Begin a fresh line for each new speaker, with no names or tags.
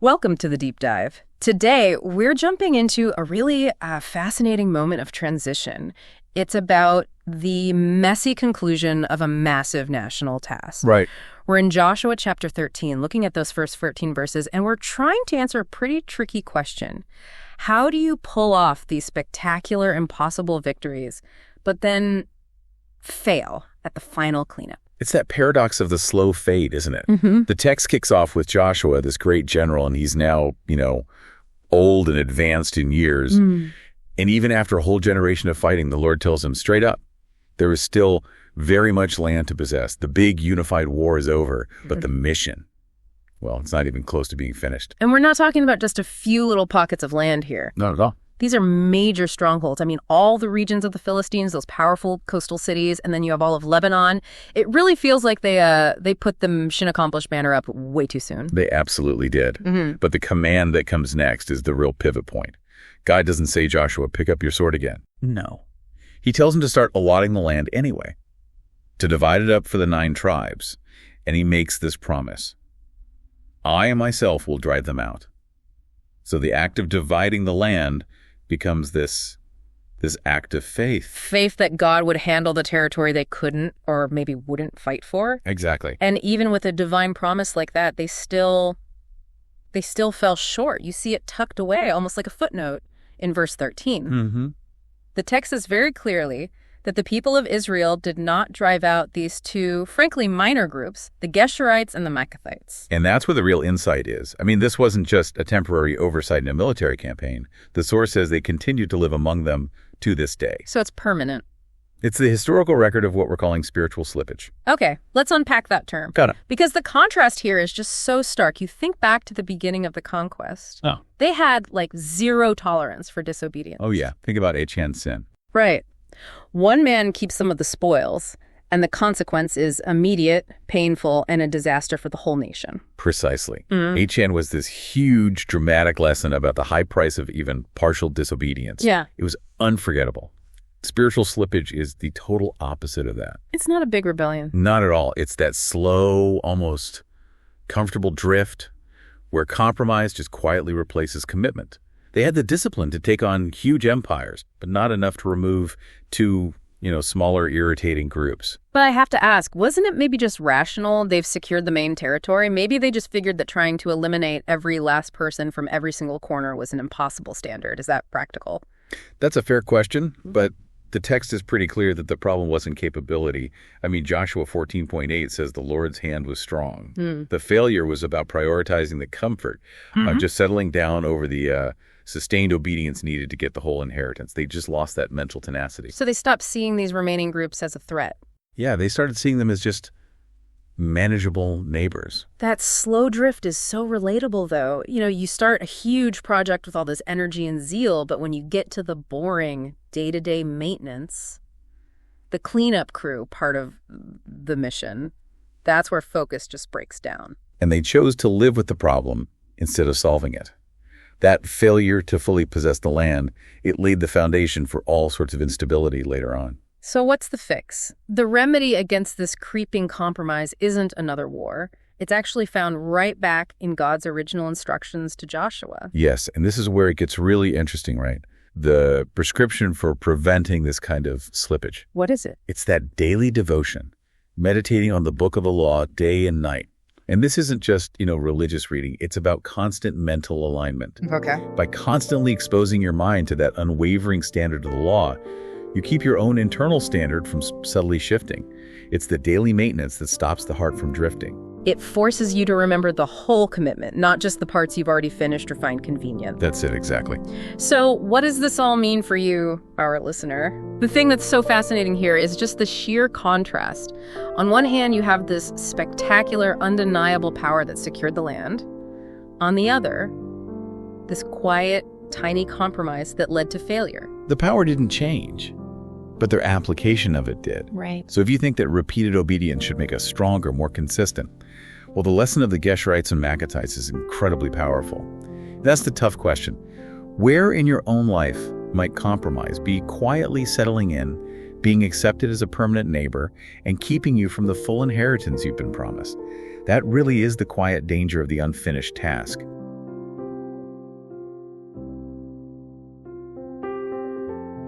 Welcome to the Deep Dive. Today, we're jumping into a really fascinating moment of transition. It's about the messy conclusion of a massive national task.
Right.
We're in Joshua chapter 13, looking at those first 13 verses, and we're trying to answer a pretty tricky question. How do you pull off these spectacular, impossible victories, but then fail at the final cleanup?
It's that paradox of the slow fade, isn't it?
Mm-hmm.
The text kicks off with Joshua, this great general, and he's now, old and advanced in years. And even after a whole generation of fighting, the Lord tells him straight up, there is still very much land to possess. The big unified war is over, but the mission, well, it's not even close to being finished.
And we're not talking about just a few little pockets of land here.
Not at all.
These are major strongholds. I mean, all the regions of the Philistines, those powerful coastal cities, and then you have all of Lebanon. It really feels like they put the mission accomplished banner up way too soon.
They absolutely did. But the command that comes next is the real pivot point. God doesn't say, Joshua, pick up your sword again. No. He tells him to start allotting the land anyway, to divide it up for the 9 tribes. And he makes this promise. I myself will drive them out. So the act of dividing the land becomes this act of faith.
Faith that God would handle the territory they couldn't or maybe wouldn't fight for.
Exactly.
And even with a divine promise like that, they still fell short. You see it tucked away, almost like a footnote in verse 13. The text says very clearly that the people of Israel did not drive out these two, frankly, minor groups, the Geshurites and the Maacathites.
And that's where the real insight is. I mean, this wasn't just a temporary oversight in a military campaign. The source says they continued to live among them to this day.
So it's permanent.
It's the historical record of what we're calling spiritual slippage.
Okay, let's unpack that term.
Got it.
Because the contrast here is just so stark. You think back to the beginning of the conquest.
Oh.
They had like zero tolerance for disobedience.
Oh, yeah. Think about Achan's sin.
Right. One man keeps some of the spoils, and the consequence is immediate, painful, and a disaster for the whole nation.
Precisely. Achan was this huge, dramatic lesson about the high price of even partial disobedience.
Yeah.
It was unforgettable. Spiritual slippage is the total opposite of that.
It's not a big rebellion.
Not at all. It's that slow, almost comfortable drift where compromise just quietly replaces commitment. They had the discipline to take on huge empires, but not enough to remove two, smaller, irritating groups.
But I have to ask, wasn't it maybe just rational? They've secured the main territory. Maybe they just figured that trying to eliminate every last person from every single corner was an impossible standard. Is that practical?
That's a fair question, but the text is pretty clear that the problem wasn't capability. I mean, Joshua 14.8 says the Lord's hand was strong. The failure was about prioritizing the comfort, just settling down over the sustained obedience needed to get the whole inheritance. They just lost that mental tenacity.
So they stopped seeing these remaining groups as a threat.
Yeah, they started seeing them as just manageable neighbors.
That slow drift is so relatable, though. You start a huge project with all this energy and zeal, but when you get to the boring day-to-day maintenance, the cleanup crew part of the mission, that's where focus just breaks down.
And they chose to live with the problem instead of solving it. That failure to fully possess the land, it laid the foundation for all sorts of instability later on.
So what's the fix? The remedy against this creeping compromise isn't another war. It's actually found right back in God's original instructions to Joshua.
Yes, and this is where it gets really interesting, right? The prescription for preventing this kind of slippage.
What is it?
It's that daily devotion, meditating on the book of the law day and night. And this isn't just, religious reading. It's about constant mental alignment.
Okay.
By constantly exposing your mind to that unwavering standard of the law, you keep your own internal standard from subtly shifting. It's the daily maintenance that stops the heart from drifting.
It forces you to remember the whole commitment, not just the parts you've already finished or find convenient.
That's it, exactly.
So what does this all mean for you, our listener? The thing that's so fascinating here is just the sheer contrast. On one hand, you have this spectacular, undeniable power that secured the land. On the other, this quiet, tiny compromise that led to failure.
The power didn't change, but their application of it did.
Right.
So if you think that repeated obedience should make us stronger, more consistent, well, the lesson of the Geshurites and Maacathites is incredibly powerful. That's the tough question. Where in your own life might compromise be quietly settling in, being accepted as a permanent neighbor, and keeping you from the full inheritance you've been promised? That really is the quiet danger of the unfinished task.